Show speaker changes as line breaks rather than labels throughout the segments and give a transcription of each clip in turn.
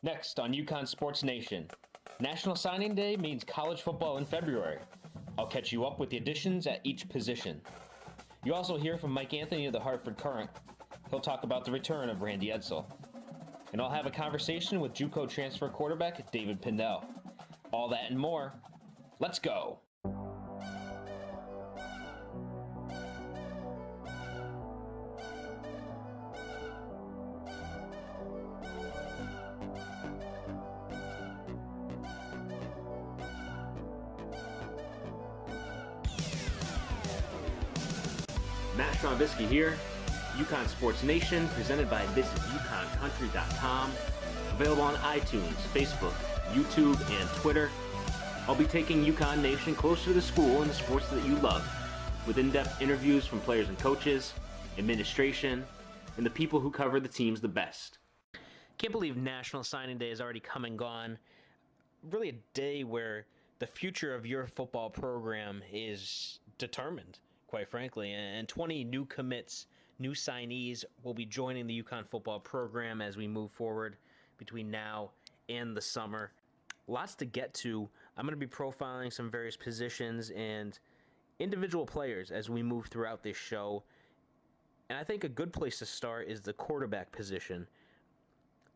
Next on UConn Sports Nation, National Signing Day means college football in February. I'll catch you up with the additions at each position. You also hear from Mike Anthony of the Hartford Courant. He'll talk about the return of Randy Edsall. And I'll have a conversation with JUCO transfer quarterback David Pindell. All that and more. Let's go! Matt Strombiski here, UConn Sports Nation, presented by visituconncountry.com, available on iTunes, Facebook, YouTube, and Twitter. I'll be taking UConn Nation closer to the school and the sports that you love, with in-depth interviews from players and coaches, administration, and the people who cover the teams the best. Can't believe National Signing Day is already come and gone. Really a day where the future of your football program is determined, quite frankly, and 20 new commits, new signees will be joining the UConn football program as we move forward between now and the summer. Lots to get to. I'm going to be profiling some various positions and individual players as we move throughout this show. And I think a good place to start is the quarterback position.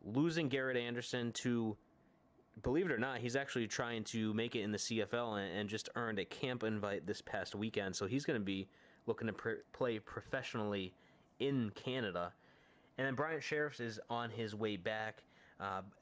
Losing Garrett Anderson to, believe it or not, he's actually trying to make it in the CFL and just earned a camp invite this past weekend. So he's going to be looking to play professionally in Canada. And then Bryant Sheriffs is on his way back.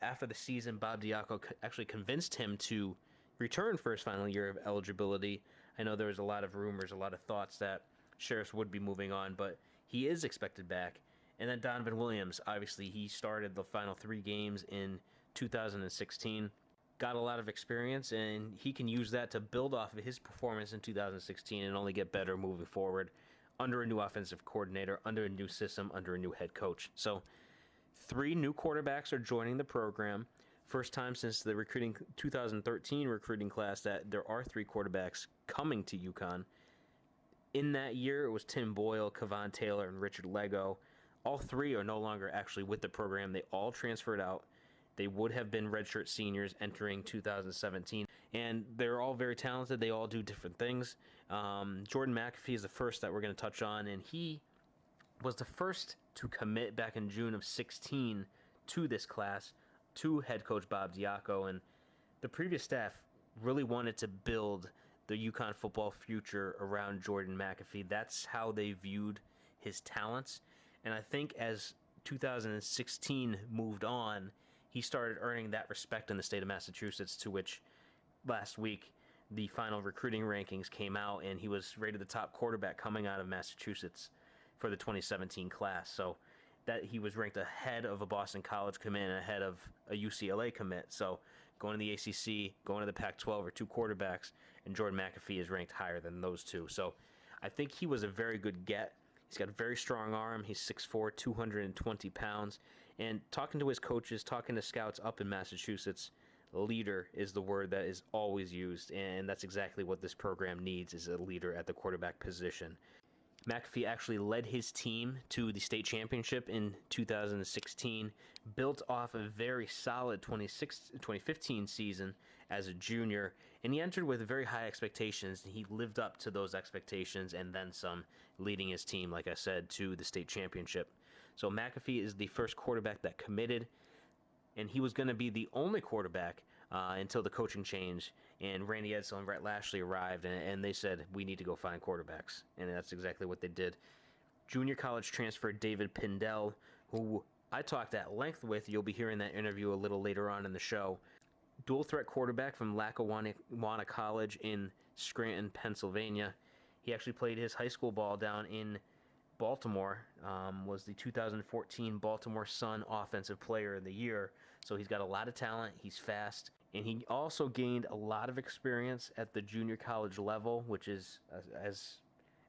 After the season, Bob Diaco actually convinced him to return for his final year of eligibility. I know there was a lot of rumors, a lot of thoughts that Sheriffs would be moving on, but he is expected back. And then Donovan Williams, obviously, he started the final 3 games in 2016, got a lot of experience, and he can use that to build off of his performance in 2016 and only get better moving forward under a new offensive coordinator, under a new system, under a new head coach. So 3 new quarterbacks are joining the program. First time since the 2013 recruiting class that there are 3 quarterbacks coming to UConn. In that year, it was Tim Boyle, Kevon Taylor, and Richard Lego. All 3 are no longer actually with the program. They all transferred out. They would have been redshirt seniors entering 2017, and they're all very talented. They all do different things. Jordan McAfee is the first that we're going to touch on, and he was the first to commit back in June of 16 to this class, to head coach Bob Diaco, and the previous staff really wanted to build the UConn football future around Jordan McAfee. That's how they viewed his talents, and I think as 2016 moved on, he started earning that respect in the state of Massachusetts, to which last week the final recruiting rankings came out, and he was rated the top quarterback coming out of Massachusetts for the 2017 class. So that he was ranked ahead of a Boston College commit and ahead of a UCLA commit. So going to the ACC, going to the Pac-12 are 2 quarterbacks, and Jordan McAfee is ranked higher than those 2. So I think he was a very good get. He's got a very strong arm. He's 6'4", 220 pounds. And talking to his coaches, talking to scouts up in Massachusetts, leader is the word that is always used. And that's exactly what this program needs, is a leader at the quarterback position. McAfee actually led his team to the state championship in 2016, built off a very solid 2015 season as a junior, and he entered with very high expectations, and he lived up to those expectations and then some, leading his team, like I said, to the state championship. So McAfee is the first quarterback that committed, and he was going to be the only quarterback until the coaching change, and Randy Edsall and Rhett Lashley arrived, and they said, we need to go find quarterbacks, and that's exactly what they did. Junior college transfer David Pindell, who I talked at length with, you'll be hearing that interview a little later on in the show. Dual threat quarterback from Lackawanna College in Scranton, Pennsylvania. He actually played his high school ball down in Baltimore, was the 2014 Baltimore Sun Offensive Player of the Year. So he's got a lot of talent, he's fast, and he also gained a lot of experience at the junior college level, which is, as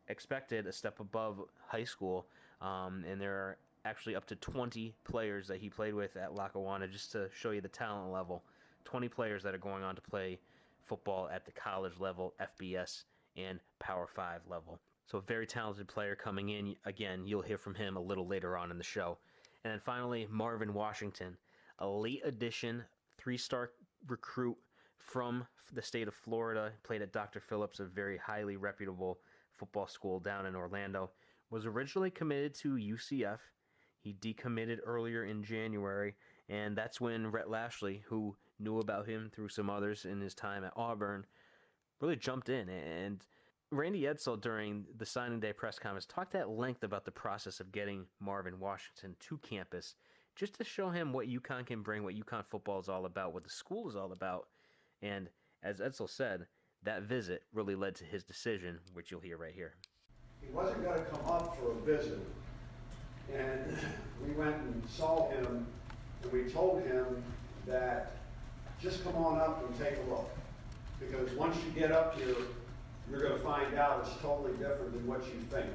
expected, a step above high school. And there are actually up to 20 players that he played with at Lackawanna, just to show you the talent level. 20 players that are going on to play football at the college level, FBS, and Power 5 level. So a very talented player coming in. Again, you'll hear from him a little later on in the show. And then finally, Marvin Washington. a late addition, 3-star recruit from the state of Florida, played at Dr. Phillips, a very highly reputable football school down in Orlando, was originally committed to UCF. He decommitted earlier in January, and that's when Rhett Lashley, who knew about him through some others in his time at Auburn, really jumped in. And Randy Edsall, during the signing day press conference, talked at length about the process of getting Marvin Washington to campus, just to show him what UConn can bring, what UConn football is all about, what the school is all about. And as Edsall said, that visit really led to his decision, which you'll hear right here.
He wasn't going to come up for a visit. And we went and saw him, and we told him that just come on up and take a look. Because once you get up here, you're going to find out it's totally different than what you think.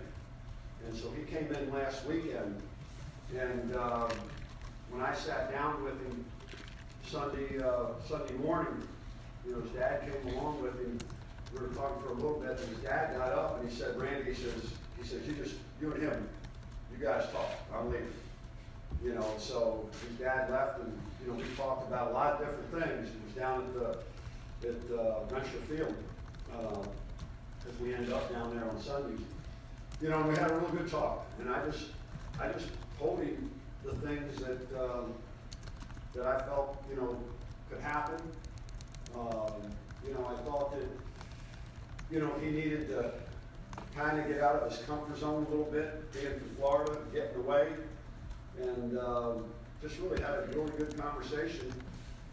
And so he came in last weekend, and when I sat down with him Sunday morning, you know, his dad came along with him. We were talking for a little bit, and his dad got up and he said, "Randy," he says, you and him, you guys talk. I'm leaving. You know, so his dad left, and you know, we talked about a lot of different things. He was down at Venture Field because we ended up down there on Sundays. You know, and we had a real good talk, and I just told him the things that that I felt, you know, could happen. You know, I thought that, you know, he needed to kind of get out of his comfort zone a little bit, being from Florida, getting away, and just really had a really good conversation,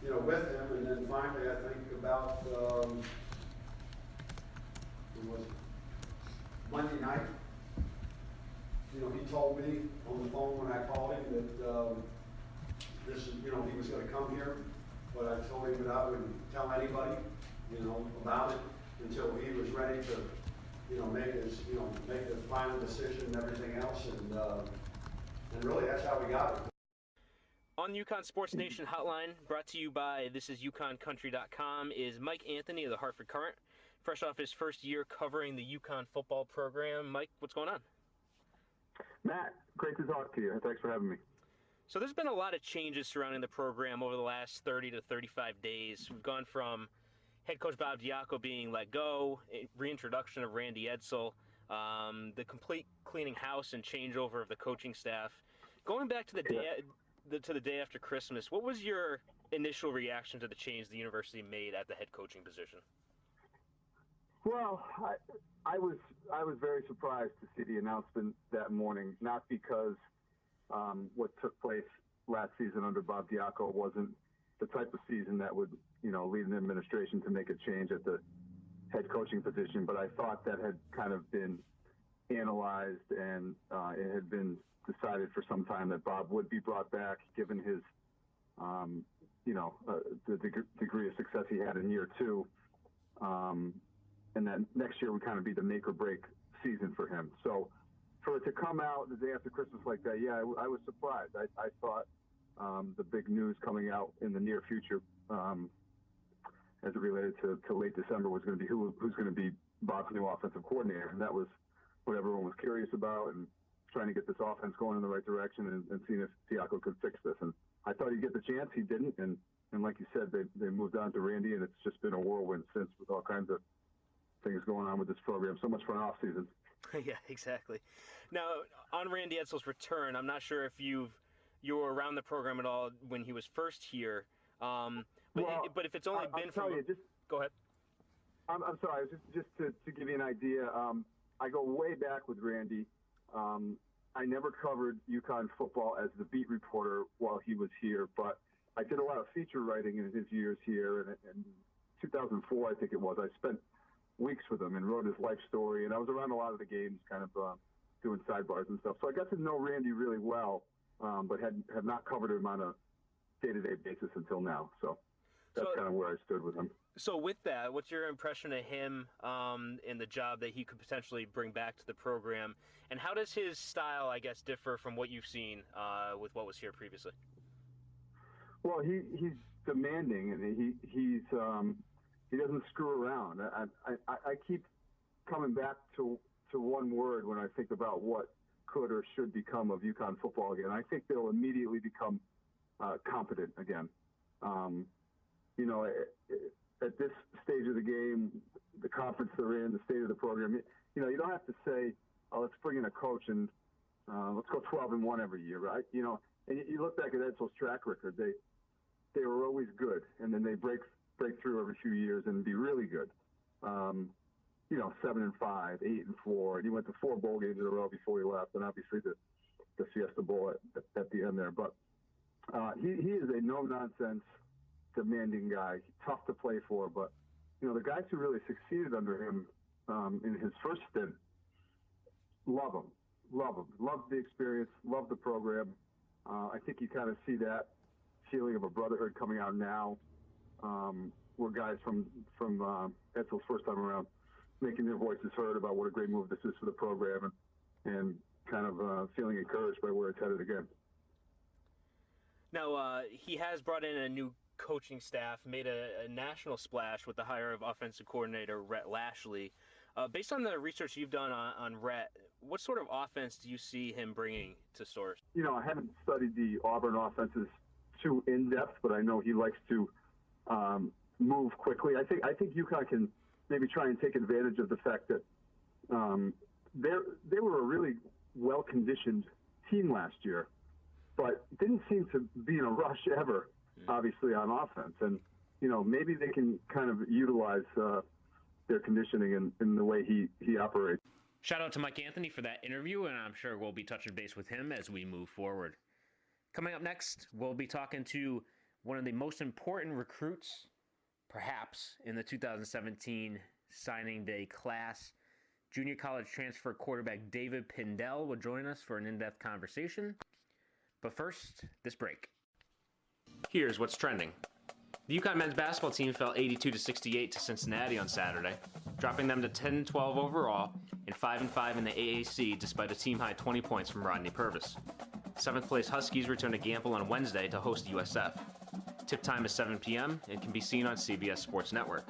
you know, with him. And then finally, I think about when was it? Monday night. You know, he told me on the phone when I called him that this is, you know, he was going to come here, but I told him that I wouldn't tell anybody, you know, about it until he was ready to, you know, make the final decision and everything else, and really that's how we got it.
On the UConn Sports Nation hotline, brought to you by thisisyuconncountry.com, is Mike Anthony of the Hartford Courant, fresh off his first year covering the UConn football program. Mike, what's going on?
Matt, great to talk to you. Thanks for having me.
So there's been a lot of changes surrounding the program over the last 30 to 35 days. We've gone from head coach Bob Diaco being let go, reintroduction of Randy Edsall, the complete cleaning house and changeover of the coaching staff. Going back to the day after Christmas, what was your initial reaction to the change the university made at the head coaching position?
Well, I was very surprised to see the announcement that morning, not because what took place last season under Bob Diaco wasn't the type of season that would, you know, lead an administration to make a change at the head coaching position, but I thought that had kind of been analyzed, and it had been decided for some time that Bob would be brought back, given his, you know, the degree of success he had in year two, and that next year would kind of be the make or break season for him. So for it to come out the day after Christmas like that, yeah, I was surprised. I thought the big news coming out in the near future, as it related to late December, was going to be who's going to be Bob's new offensive coordinator, and that was what everyone was curious about, and trying to get this offense going in the right direction, and seeing if Diaco could fix this. And I thought he'd get the chance. He didn't, and like you said, they moved on to Randy, and it's just been a whirlwind since, with all kinds of things going on with this program. So much for an off season.
Yeah, exactly. Now, on Randy Edsall's return, I'm not sure if you were around the program at all when he was first here, but if it's only been from... Go ahead.
I'm sorry, just to give you an idea, I go way back with Randy. I never covered UConn football as the beat reporter while he was here, but I did a lot of feature writing in his years here, and in 2004, I think it was, I spent weeks with him and wrote his life story, and I was around a lot of the games, kind of doing sidebars and stuff. So I got to know Randy really well, but had not covered him on a day-to-day basis until now. So that's kind of where I stood with him.
So with that, what's your impression of him and the job that he could potentially bring back to the program? And how does his style, I guess, differ from what you've seen with what was here previously?
Well, he's demanding, and he doesn't screw around. I keep coming back to one word when I think about what could or should become of UConn football again. I think they'll immediately become competent again. You know, at this stage of the game, the conference they're in, the state of the program, you know, you don't have to say, oh, let's bring in a coach and let's go 12-1 every year, right? You know, and you look back at Edsel's track record, they were always good, and then they break through every few years and be really good. You know, 7-5, 8-4, and he went to 4 bowl games in a row before he left, and obviously the Fiesta Bowl at the end there. But he is a no-nonsense, demanding guy, tough to play for. But you know, the guys who really succeeded under him in his first stint love him, love the experience, love the program. I think you kind of see that feeling of a brotherhood coming out now, where guys from Edsel's first time around making their voices heard about what a great move this is for the program, and kind of feeling encouraged by where it's headed again.
Now, he has brought in a new coaching staff, made a national splash with the hire of offensive coordinator Rhett Lashley. Based on the research you've done on Rhett, what sort of offense do you see him bringing to Source?
You know, I haven't studied the Auburn offenses too in depth, but I know he likes to move quickly. I think UConn can maybe try and take advantage of the fact that they were a really well-conditioned team last year, but didn't seem to be in a rush ever, obviously, on offense. And, you know, maybe they can kind of utilize their conditioning in the way he operates.
Shout out to Mike Anthony for that interview, and I'm sure we'll be touching base with him as we move forward. Coming up next, we'll be talking to one of the most important recruits, perhaps, in the 2017 signing day class. Junior college transfer quarterback David Pindell will join us for an in-depth conversation. But first, this break. Here's what's trending. The UConn men's basketball team fell 82-68 to Cincinnati on Saturday, dropping them to 10-12 overall and 5-5 in the AAC despite a team-high 20 points from Rodney Purvis. 7th place Huskies return to Gamble on Wednesday to host USF. Tip time is 7 p.m. and can be seen on CBS Sports Network.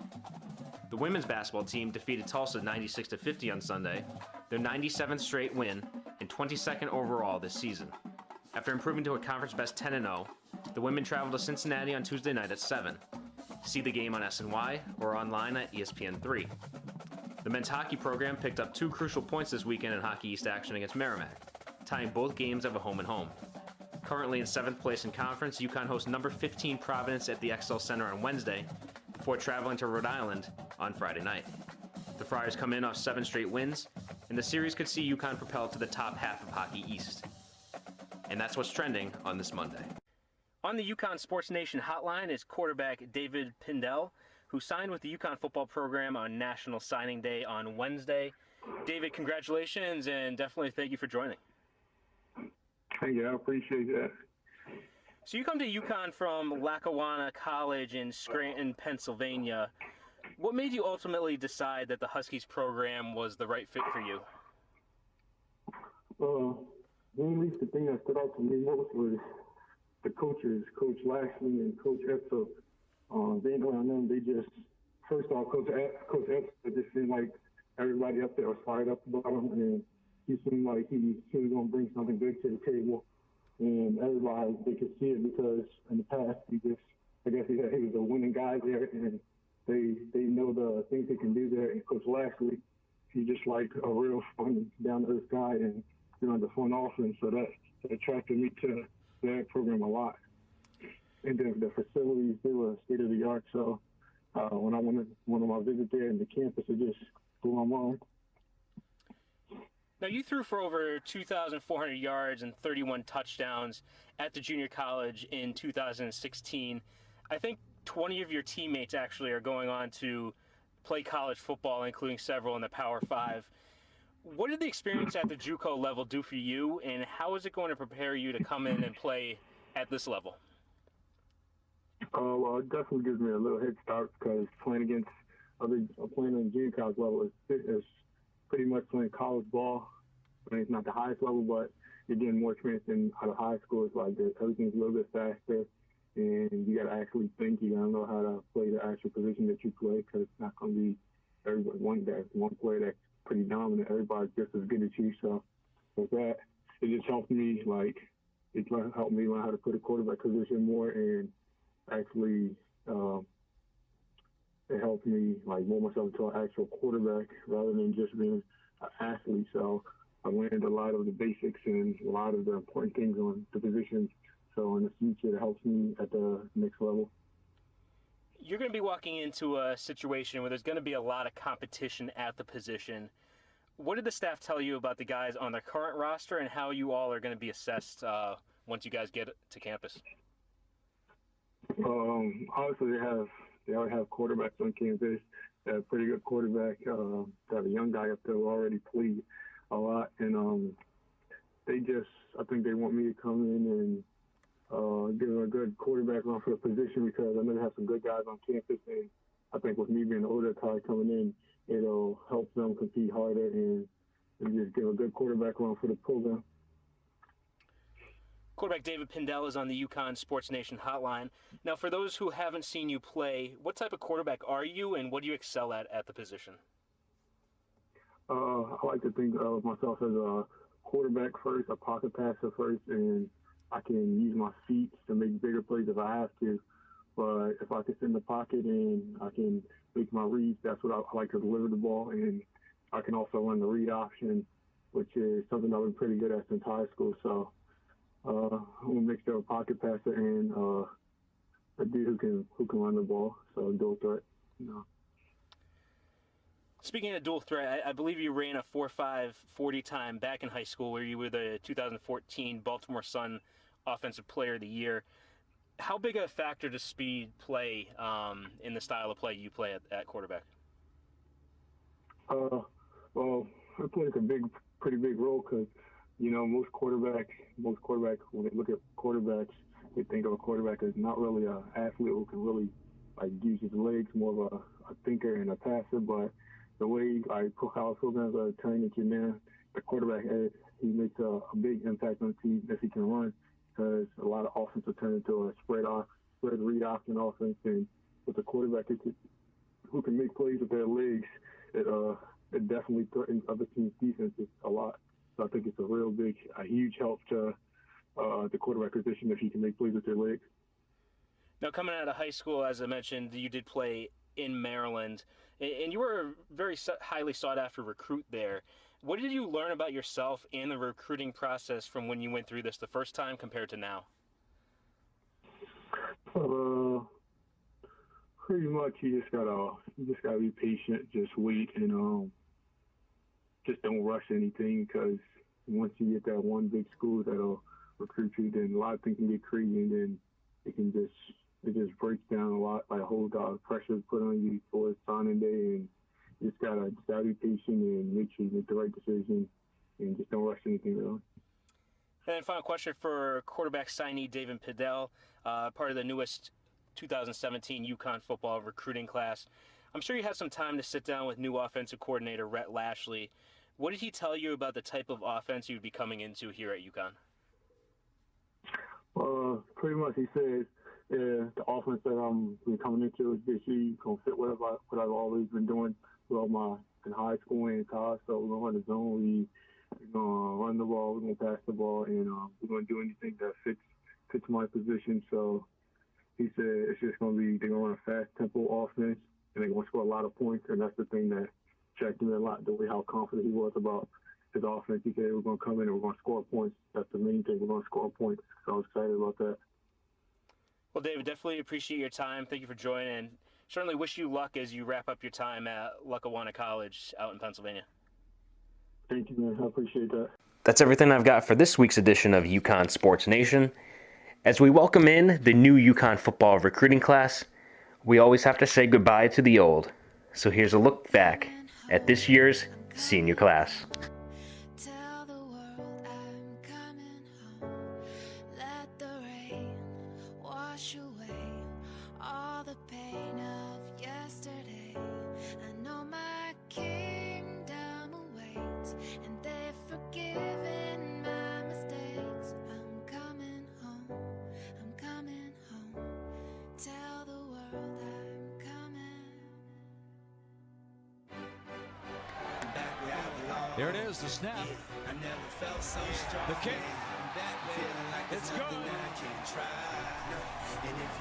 The women's basketball team defeated Tulsa 96-50 on Sunday, their 97th straight win and 22nd overall this season. After improving to a conference best 10-0, the women travel to Cincinnati on Tuesday night at 7. See the game on SNY or online at ESPN3. The men's hockey program picked up 2 crucial points this weekend in Hockey East action against Merrimack, tying both games of a home and home. Currently in 7th place in conference, UConn hosts number 15 Providence at the XL Center on Wednesday, before traveling to Rhode Island on Friday night. The Friars come in off 7 straight wins, and the series could see UConn propelled to the top half of Hockey East. And that's what's trending on this Monday. On the UConn Sports Nation hotline is quarterback David Pindell, who signed with the UConn football program on National Signing Day on Wednesday. David, congratulations, and definitely thank you for joining.
Thank you. I appreciate that.
So you come to UConn from Lackawanna College in Scranton, Pennsylvania. What made you ultimately decide that the Huskies program was the right fit for you?
Mainly the thing that stood out to me most was the coaches, Coach Lashley and Coach Etzel. They know them. They just, first off, Coach Etzel, it just seemed like everybody up there was fired up about him, and he seemed like he was going to bring something good to the table. And everybody, they could see it because in the past, he was a winning guy there, and they know the things he can do there. And Coach Lashley, he's just like a real fun, down-to-earth guy, and the fun offense. So that attracted me to that program a lot. And then the facilities, they were state-of-the-art. So when I went on my visit there in the campus, it just blew my mind.
Now, you threw for over 2,400 yards and 31 touchdowns at the junior college in 2016. I think 20 of your teammates actually are going on to play college football, including several in the Power 5. What did the experience at the JUCO level do for you, and how is it going to prepare you to come in and play at this level?
Well, it definitely gives me a little head start because playing on the junior college level is pretty much playing college ball. I mean, it's not the highest level, but you're getting more experience than out of high school. It's like everything's a little bit faster, and you got to actually think. You got to know how to play the actual position that you play because it's not going to be everybody one player that's pretty dominant. Everybody's just as good as you. So with that, it just helped me like it helped me learn how to put a quarterback position more, and actually it helped me like mold myself into an actual quarterback rather than just being an athlete. So I learned a lot of the basics and a lot of the important things on the positions. So in the future, it helps me at the next level.
You're going to be walking into a situation where there's going to be a lot of competition at the position. What did the staff tell you about the guys on their current roster and how you all are going to be assessed once you guys get to campus?
Obviously, they already have quarterbacks on campus. They have a pretty good quarterback. They have a young guy up there who already played a lot, and I think they want me to come in and give a good quarterback run for the position, because I know they have some good guys on campus, and I think with me being the older guy coming in, it'll help them compete harder and just give a good quarterback run for the program.
Quarterback David Pindell is on the UConn Sports Nation hotline. Now, for those who haven't seen you play, what type of quarterback are you, and what do you excel at the position?
I like to think of myself as a quarterback first, a pocket passer first, and I can use my feet to make bigger plays if I have to. But if I can sit in the pocket and I can make my reads, that's what I like to deliver the ball. And I can also run the read option, which is something I've been pretty good at since high school. So I'm a mixture of a pocket passer and a dude who can run the ball. So dual threat, you know.
Speaking of dual threat, I believe you ran a 4.5 40 time back in high school, where you were the 2014 Baltimore Sun Offensive Player of the Year. How big a factor does speed play in the style of play you play at quarterback?
Well, it plays a pretty big role, because you know most quarterbacks when they look at quarterbacks, they think of a quarterback as not really an athlete who can really like use his legs, more of a thinker and a passer. But the way like college programs are turning into now, the quarterback he makes a big impact on the team if he can run, because a lot of offense will turn into a spread read option offense, and with the quarterback who can make plays with their legs, it definitely threatens other teams' defenses a lot. So I think it's a huge help to the quarterback position if he can make plays with their legs.
Now, coming out of high school, as I mentioned, you did play in Maryland, and you were a very highly sought-after recruit there. What did you learn about yourself and the recruiting process from when you went through this the first time compared to now?
Pretty much you just gotta be patient, just wait, and just don't rush anything, because once you get that one big school that'll recruit you, then a lot of things can get crazy, and then it just breaks down a lot, like a whole lot of pressure put on you for signing day, and you just gotta be patient and make sure you make the right decision and just don't rush anything really.
And final question for quarterback signee David Pindell, part of the newest 2017 UConn football recruiting class. I'm sure you had some time to sit down with new offensive coordinator Rhett Lashley. What did he tell you about the type of offense you'd be coming into here at UConn?
Pretty much he said the offense that I'm coming into is basically going to fit what I've always been doing throughout in high school and college. So we're going to run the zone, we're going to run the ball, we're going to pass the ball, and we're going to do anything that fits my position. So he said it's just going to be, they're going to run a fast tempo offense, and they're going to score a lot of points, and that's the thing that checked me a lot, the way how confident he was about his offense. He said we're going to come in and we're going to score points. That's the main thing. We're going to score points. So I was excited about that.
Well, David, definitely appreciate your time. Thank you for joining, and certainly wish you luck as you wrap up your time at Lackawanna College out in Pennsylvania.
Thank you, man. I appreciate that.
That's everything I've got for this week's edition of UConn Sports Nation. As we welcome in the new UConn football recruiting class, we always have to say goodbye to the old. So here's a look back at this year's senior class.
Tell the world I'm coming home. Let the rain wash away all the pain of yesterday. I know my kingdom awaits, and they've forgiven my mistakes. I'm coming home. I'm coming home. Tell the world I'm coming.
There it is, the snap. The kick. It's gone.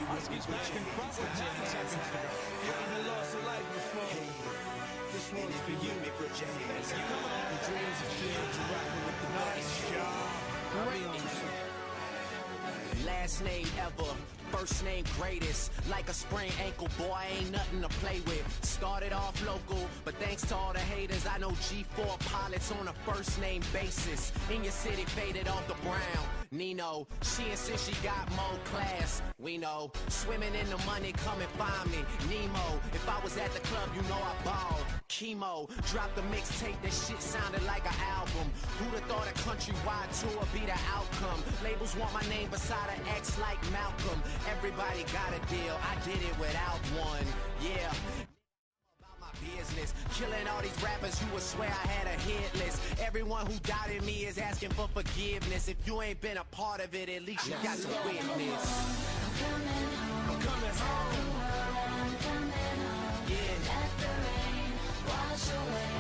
Huskies back in front with 10 seconds to go. You haven't lost a life before. This one's for you. It's coming off the dreams of fields. You're rocking with the nice job. Great.
Last name ever, first name greatest. Like a sprained ankle, boy, ain't nothing to play with. Started off local, but thanks to all the haters, I know G4 pilots on a first name basis. In your city, faded off the brown. Nino, she insists she got more class. We know, swimming in the money, come and find me. Nemo, if I was at the club, you know I balled. Chemo, dropped the mixtape, that shit sounded like an album. Who'da thought a countrywide tour be the outcome? Labels want my name beside an X like Malcolm. Everybody got a deal, I did it without one. Yeah. About my business, killing all these rappers, you would swear I had a hit list. Everyone who doubted me is asking for forgiveness. If you ain't been a part of it, at least you got to witness.
I'm coming home. Yeah. Let the rain wash away.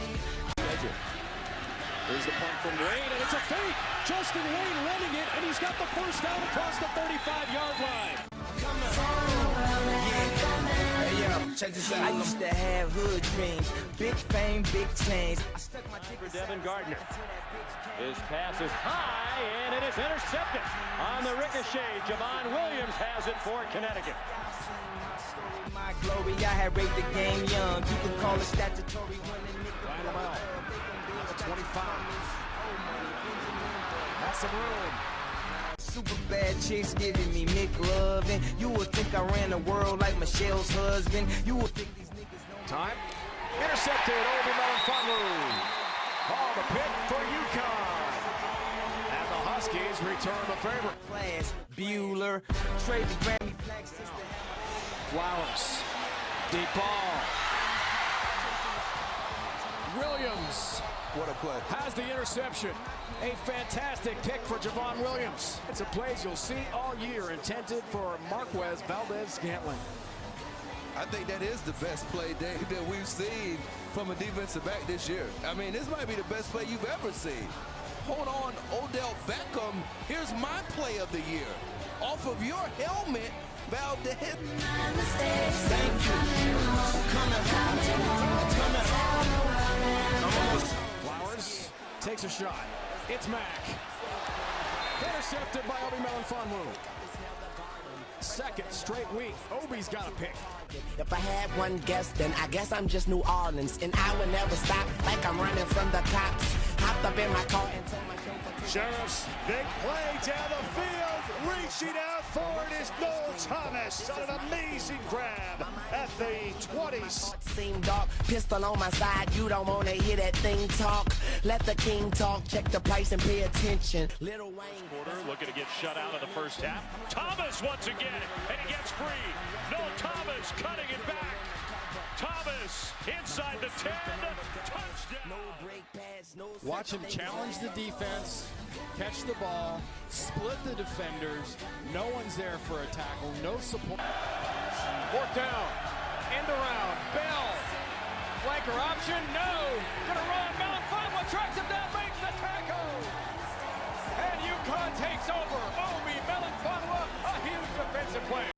There's the punt from Wayne, and it's a fake. Justin Wayne running it, and he's got the first down across the 35-yard line.
Check this out. I used to have hood dreams, big fame, big change. I stuck my dick
For Devin Gardner. His pass is high, and it is intercepted. On the ricochet, Javon Williams has it for Connecticut.
My glory, I had raped the game young. You can call it statutory when the nigga.
Line him out. That's 25. That's some room.
Super bad chicks giving me McLovin'. You would think I ran the world like Michelle's husband. You would think these niggas don't.
Time. Intercepted. Obi Melifonwu. Oh, the pick for UConn. And the Huskies return the favor.
Class, Bueller, trade the Grammy flags just to have.
Flowers. Deep ball. Williams.
What a play.
Has the interception. A fantastic pick for Javon Williams. It's a plays you'll see all year intended for Marquez Valdez-Scantling.
I think that is the best play, Dave, that we've seen from a defensive back this year. I mean, this might be the best play you've ever seen. Hold on, Odell Beckham. Here's my play of the year. Off of your helmet, Valdez.
Thank you.
Flowers takes a shot. It's Mack. Intercepted by Obi Melifonwu. Second straight week. Obi's got a pick.
If I had one guess, then I guess I'm just New Orleans. And I would never stop like I'm running from the cops. Hopped up in my car and told my chauffeur.
Sheriff's big play down the field. Reaching out forward is Noel Thomas on an amazing grab at the 20s.
Seem dark, pistol on my side. You don't want to hear that thing talk. Let the king talk. Check the price and pay attention. Little Wayne.
Porter looking to get shut out of the first half. Thomas once again, and he gets free. No Thomas cutting it back. Thomas inside the 10. Touchdown.
Watch him challenge the defense, catch the ball, split the defenders. No one's there for a tackle, no support.
Fourth down, end around, Bell. Flanker option, no. Gonna run, Melifonwu tracks him down, makes the tackle. And UConn takes over. Obi Melifonwu, a huge defensive play.